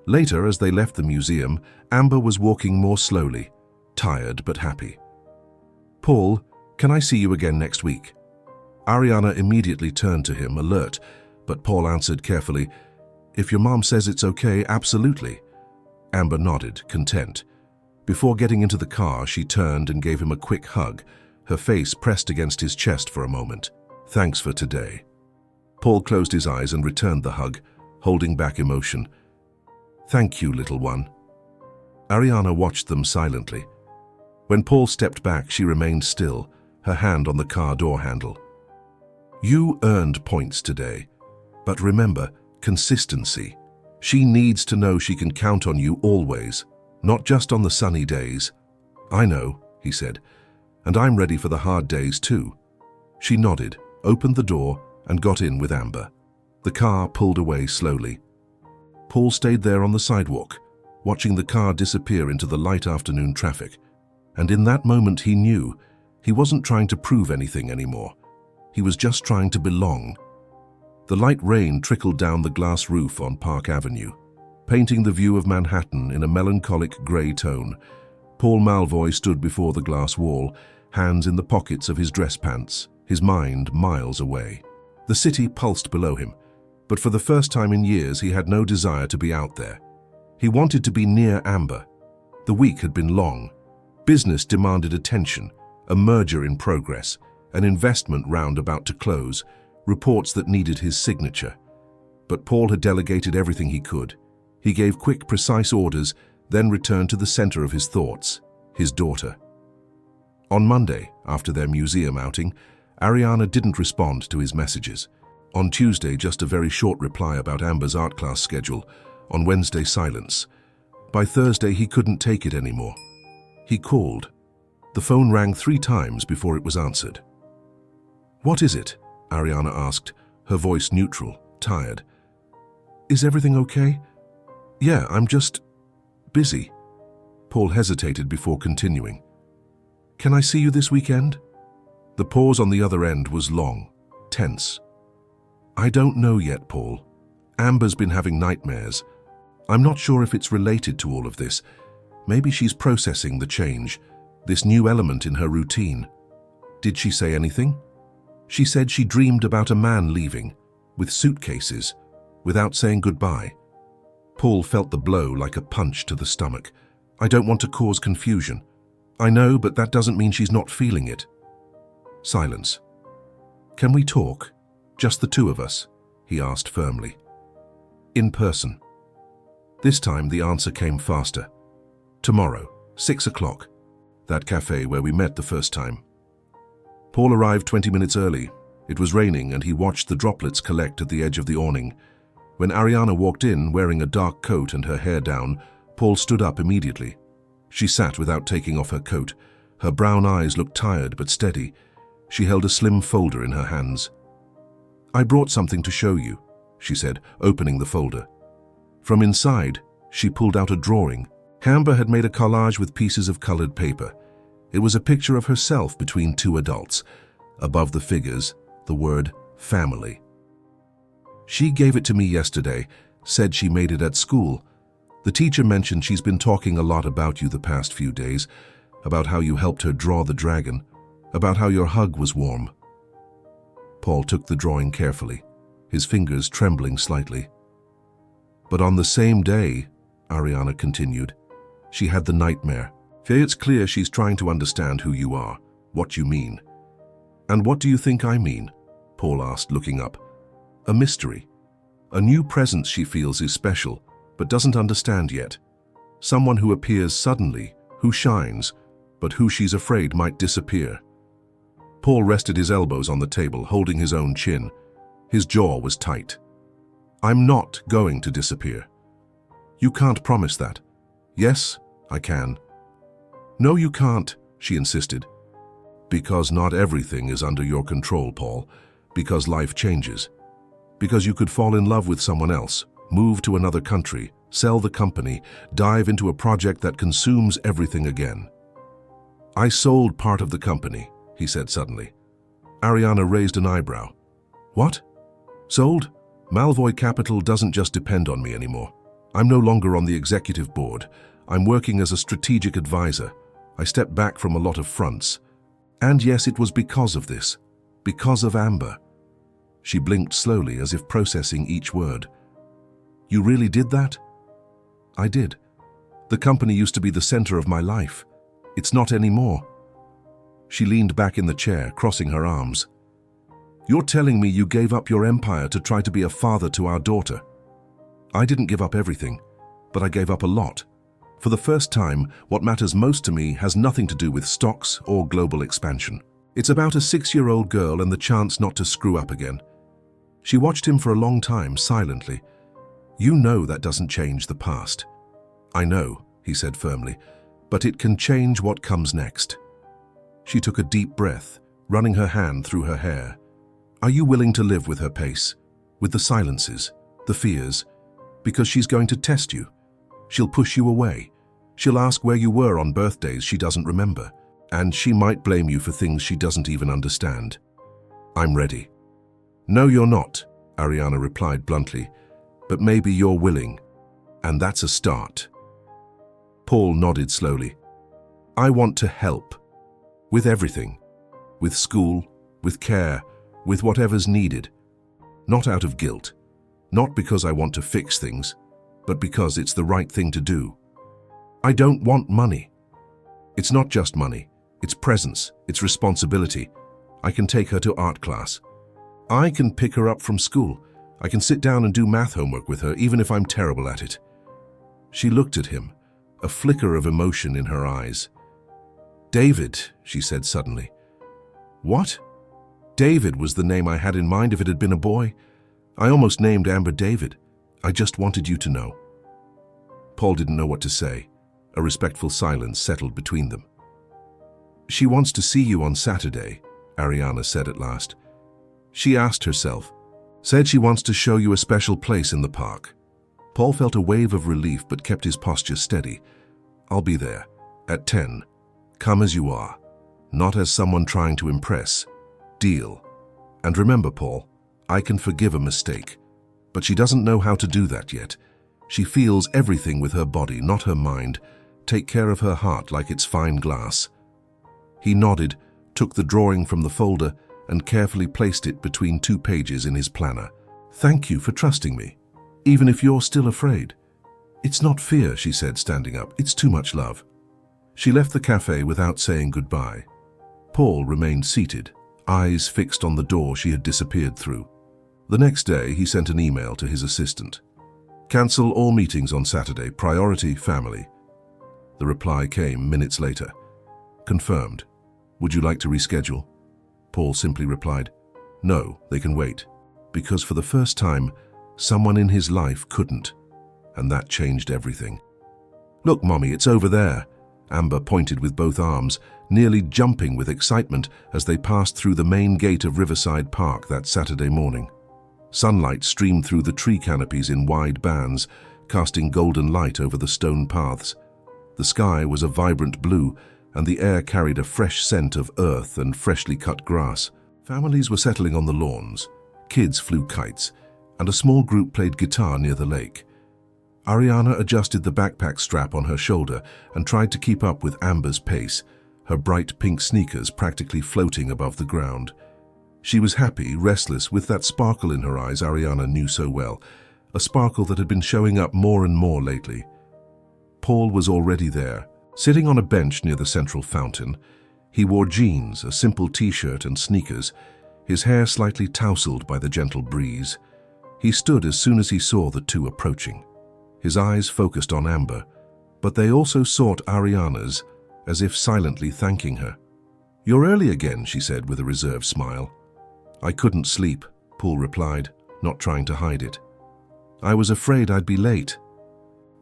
Later, as they left the museum, Amber was walking more slowly, tired but happy. "Paul, can I see you again next week?" Ariana immediately turned to him, alert, but Paul answered carefully, "If your mom says it's okay, absolutely." Amber nodded, content. Before getting into the car, she turned and gave him a quick hug, her face pressed against his chest for a moment. "Thanks for today." Paul closed his eyes and returned the hug, holding back emotion. "Thank you, little one." Ariana watched them silently. When Paul stepped back, she remained still, her hand on the car door handle. "You earned points today, but remember, consistency. She needs to know she can count on you always, not just on the sunny days." "I know," he said, "and I'm ready for the hard days too." She nodded, opened the door, and got in with Amber. The car pulled away slowly. Paul stayed there on the sidewalk, watching the car disappear into the light afternoon traffic. And in that moment he knew he wasn't trying to prove anything anymore. He was just trying to belong. The light rain trickled down the glass roof on Park Avenue, painting the view of Manhattan in a melancholic grey tone. Paul Malvoy stood before the glass wall, hands in the pockets of his dress pants, his mind miles away. The city pulsed below him, but for the first time in years he had no desire to be out there. He wanted to be near Amber. The week had been long. Business demanded attention, a merger in progress, an investment round about to close, reports that needed his signature. But Paul had delegated everything he could. He gave quick, precise orders, then returned to the center of his thoughts, his daughter. On Monday, after their museum outing, Ariana didn't respond to his messages. On Tuesday, just a very short reply about Amber's art class schedule. On Wednesday, silence. By Thursday, he couldn't take it anymore. He called. The phone rang 3 times before it was answered. "What is it?" Ariana asked, her voice neutral, tired. "Is everything okay?" "Yeah, I'm just busy." Paul hesitated before continuing. "Can I see you this weekend?" The pause on the other end was long, tense. "I don't know yet, Paul. Amber's been having nightmares. I'm not sure if it's related to all of this. Maybe she's processing the change, this new element in her routine." "Did she say anything?" "She said she dreamed about a man leaving, with suitcases, without saying goodbye." Paul felt the blow like a punch to the stomach. "I don't want to cause confusion. I know, but that doesn't mean she's not feeling it." Silence. "Can we talk? Just the 2 of us?" he asked firmly. "In person." This time the answer came faster. "Tomorrow, 6 o'clock. That cafe where we met the first time." Paul arrived 20 minutes early. It was raining and he watched the droplets collect at the edge of the awning. When Ariana walked in wearing a dark coat and her hair down, Paul stood up immediately. She sat without taking off her coat. Her brown eyes looked tired but steady. She held a slim folder in her hands. "I brought something to show you," she said, opening the folder. From inside, she pulled out a drawing. Amber had made a collage with pieces of colored paper. It was a picture of herself between 2 adults. Above the figures, the word family. "She gave it to me yesterday, said she made it at school. The teacher mentioned she's been talking a lot about you the past few days, about how you helped her draw the dragon, about how your hug was warm." Paul took the drawing carefully, his fingers trembling slightly. "But on the same day," Ariana continued, "she had the nightmare. It's clear she's trying to understand who you are, what you mean." "And what do you think I mean?" Paul asked, looking up. "A mystery. A new presence she feels is special, but doesn't understand yet. Someone who appears suddenly, who shines, but who she's afraid might disappear." Paul rested his elbows on the table, holding his own chin. His jaw was tight. "I'm not going to disappear." "You can't promise that." "Yes, I can." "No, you can't," she insisted. "Because not everything is under your control, Paul. Because life changes. Because you could fall in love with someone else, move to another country, sell the company, dive into a project that consumes everything again." "I sold part of the company," he said suddenly. Ariana raised an eyebrow. "What? Sold? Malvoy Capital doesn't just depend on me anymore. I'm no longer on the executive board. I'm working as a strategic advisor. I stepped back from a lot of fronts. And yes, it was because of this. Because of Amber." She blinked slowly as if processing each word. "You really did that?" "I did. The company used to be the center of my life. It's not anymore." She leaned back in the chair, crossing her arms. "You're telling me you gave up your empire to try to be a father to our daughter?" "I didn't give up everything, but I gave up a lot. For the first time, what matters most to me has nothing to do with stocks or global expansion. It's about a 6-year-old girl and the chance not to screw up again." She watched him for a long time, silently. "You know that doesn't change the past." "I know," he said firmly, "but it can change what comes next." She took a deep breath, running her hand through her hair. "Are you willing to live with her pace? With the silences, the fears? Because she's going to test you. She'll push you away. She'll ask where you were on birthdays she doesn't remember. And she might blame you for things she doesn't even understand." "I'm ready." "No, you're not," Ariana replied bluntly. "But maybe you're willing. And that's a start." Paul nodded slowly. "I want to help. With everything. With school, with care, with whatever's needed. Not out of guilt. Not because I want to fix things, but because it's the right thing to do. I don't want money. It's not just money. It's presence. It's responsibility. I can take her to art class. I can pick her up from school. I can sit down and do math homework with her, even if I'm terrible at it." She looked at him, a flicker of emotion in her eyes. "David," she said suddenly. "What?" "David was the name I had in mind if it had been a boy. I almost named Amber David. I just wanted you to know." Paul didn't know what to say. A respectful silence settled between them. "She wants to see you on Saturday," Ariana said at last. She asked herself, "Said she wants to show you a special place in the park." Paul felt a wave of relief but kept his posture steady. "I'll be there. At 10. Come as you are. Not as someone trying to impress. Deal. And remember, Paul, I can forgive a mistake. But she doesn't know how to do that yet. She feels everything with her body, not her mind. Take care of her heart like it's fine glass." He nodded, took the drawing from the folder, and carefully placed it between 2 pages in his planner. "Thank you for trusting me, even if you're still afraid." "It's not fear," she said, standing up. "It's too much love." She left the cafe without saying goodbye. Paul remained seated, eyes fixed on the door she had disappeared through. The next day, he sent an email to his assistant. "Cancel all meetings on Saturday. Priority family." The reply came minutes later. "Confirmed. Would you like to reschedule?" Paul simply replied, "No, they can wait." Because for the first time, someone in his life couldn't. And that changed everything. "Look, Mommy, it's over there." Amber pointed with both arms, nearly jumping with excitement as they passed through the main gate of Riverside Park that Saturday morning. Sunlight streamed through the tree canopies in wide bands, casting golden light over the stone paths. The sky was a vibrant blue, and the air carried a fresh scent of earth and freshly cut grass. Families were settling on the lawns, kids flew kites, and a small group played guitar near the lake. Ariana adjusted the backpack strap on her shoulder and tried to keep up with Amber's pace, her bright pink sneakers practically floating above the ground. She was happy, restless, with that sparkle in her eyes Ariana knew so well, a sparkle that had been showing up more and more lately. Paul was already there, sitting on a bench near the central fountain. He wore jeans, a simple t-shirt and sneakers, his hair slightly tousled by the gentle breeze. He stood as soon as he saw the two approaching. His eyes focused on Amber, but they also sought Ariana's, as if silently thanking her. "You're early again," she said with a reserved smile. "I couldn't sleep," Paul replied, not trying to hide it. "I was afraid I'd be late."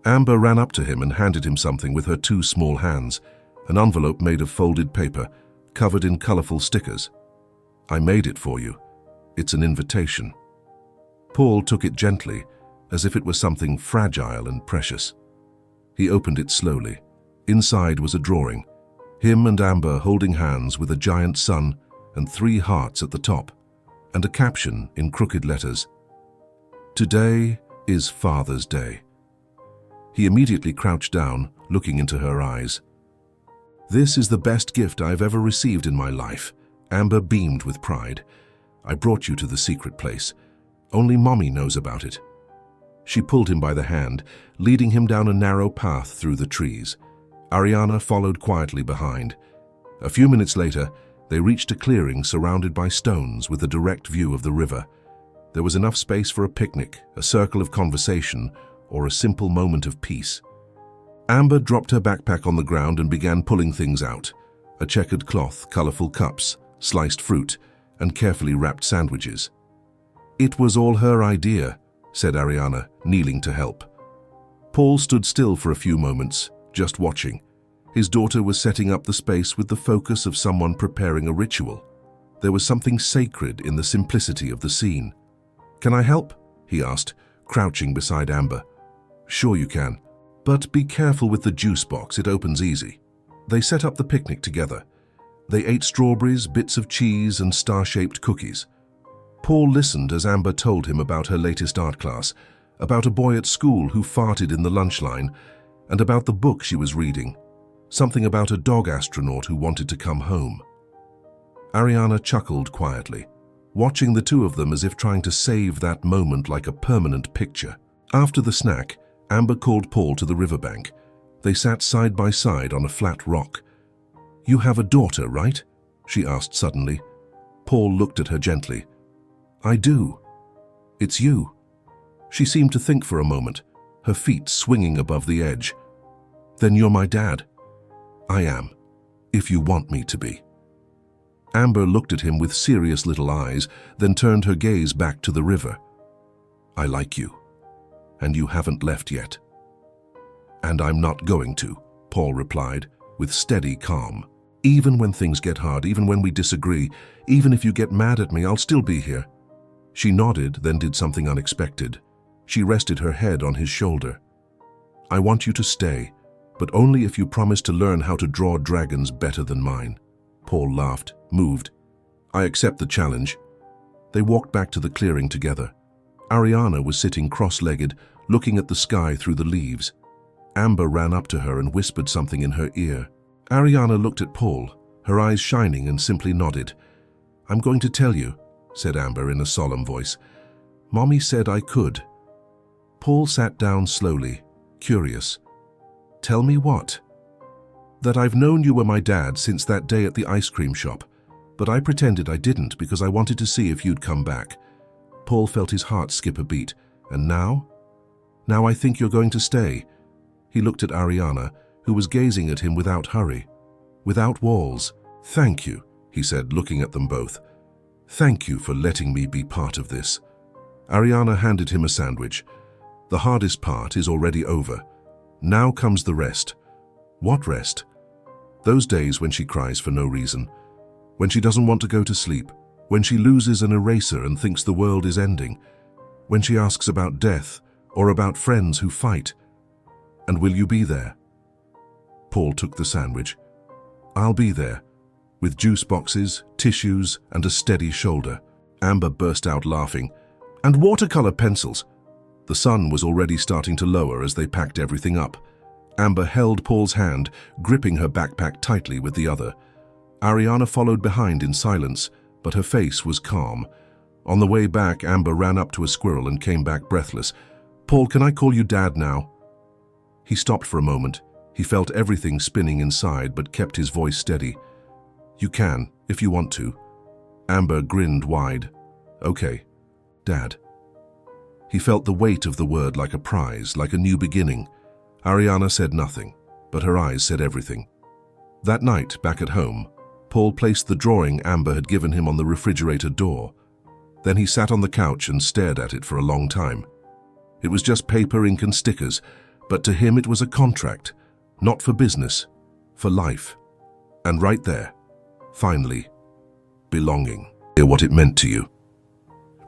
Amber ran up to him and handed him something with her 2 small hands, an envelope made of folded paper, covered in colorful stickers. "I made it for you. It's an invitation." Paul took it gently, as if it were something fragile and precious. He opened it slowly. Inside was a drawing, him and Amber holding hands with a giant sun and 3 hearts at the top, and a caption in crooked letters. "Today is Father's Day." He immediately crouched down, looking into her eyes. "This is the best gift I've ever received in my life." Amber beamed with pride. "I brought you to the secret place. Only Mommy knows about it." She pulled him by the hand, leading him down a narrow path through the trees. Ariana followed quietly behind. A few minutes later, they reached a clearing surrounded by stones with a direct view of the river. There was enough space for a picnic, a circle of conversation, or a simple moment of peace. Amber dropped her backpack on the ground and began pulling things out. A checkered cloth, colorful cups, sliced fruit, and carefully wrapped sandwiches. "It was all her idea," said Ariana, kneeling to help. Paul stood still for a few moments, just watching. His daughter was setting up the space with the focus of someone preparing a ritual. There was something sacred in the simplicity of the scene. "Can I help?" he asked, crouching beside Amber. "Sure you can. But be careful with the juice box, it opens easy." They set up the picnic together. They ate strawberries, bits of cheese, and star-shaped cookies. Paul listened as Amber told him about her latest art class, about a boy at school who farted in the lunch line, and about the book she was reading, something about a dog astronaut who wanted to come home. Ariana chuckled quietly, watching the two of them as if trying to save that moment like a permanent picture. After the snack, Amber called Paul to the riverbank. They sat side by side on a flat rock. "You have a daughter, right?" she asked suddenly. Paul looked at her gently. "I do." It's you." She seemed to think for a moment, her feet swinging above the edge. "Then you're my dad." "I am, if you want me to be." Amber looked at him with serious little eyes, then turned her gaze back to the river. "I like you, and you haven't left yet." "And I'm not going to," Paul replied, with steady calm. "Even when things get hard, even when we disagree, even if you get mad at me, I'll still be here." She nodded, then did something unexpected. She rested her head on his shoulder. "I want you to stay, but only if you promise to learn how to draw dragons better than mine." Paul laughed, moved. "I accept the challenge." They walked back to the clearing together. Ariana was sitting cross-legged, looking at the sky through the leaves. Amber ran up to her and whispered something in her ear. Ariana looked at Paul, her eyes shining, and simply nodded. "I'm going to tell you," said Amber in a solemn voice. "Mommy said I could." Paul sat down slowly, curious. "Tell me what?" "That I've known you were my dad since that day at the ice cream shop, but I pretended I didn't because I wanted to see if you'd come back." Paul felt his heart skip a beat. "And now? Now I think you're going to stay." He looked at Ariana, who was gazing at him without hurry, without walls. "Thank you," he said, looking at them both. "Thank you for letting me be part of this." Ariana handed him a sandwich. "The hardest part is already over. Now comes the rest." "What rest?" "Those days when she cries for no reason, when she doesn't want to go to sleep, when she loses an eraser and thinks the world is ending, when she asks about death or about friends who fight. And will you be there?" Paul took the sandwich. "I'll be there, with juice boxes, tissues, and a steady shoulder." Amber burst out laughing. "And watercolor pencils." The sun was already starting to lower as they packed everything up. Amber held Paul's hand, gripping her backpack tightly with the other. Ariana followed behind in silence, but her face was calm. On the way back, Amber ran up to a squirrel and came back breathless. "Paul, can I call you Dad now?" He stopped for a moment. He felt everything spinning inside, but kept his voice steady. "You can, if you want to." Amber grinned wide. "Okay, Dad." He felt the weight of the word like a prize, like a new beginning. Ariana said nothing, but her eyes said everything. That night, back at home, Paul placed the drawing Amber had given him on the refrigerator door. Then he sat on the couch and stared at it for a long time. It was just paper, ink, and stickers, but to him it was a contract, not for business, for life. And right there, finally, belonging. Hear what it meant to you.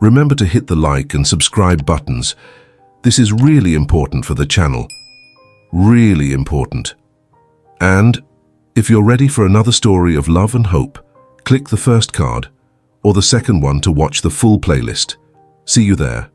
Remember to hit the like and subscribe buttons. This is really important for the channel. Really important. And if you're ready for another story of love and hope, click the first card or the second one to watch the full playlist. See you there.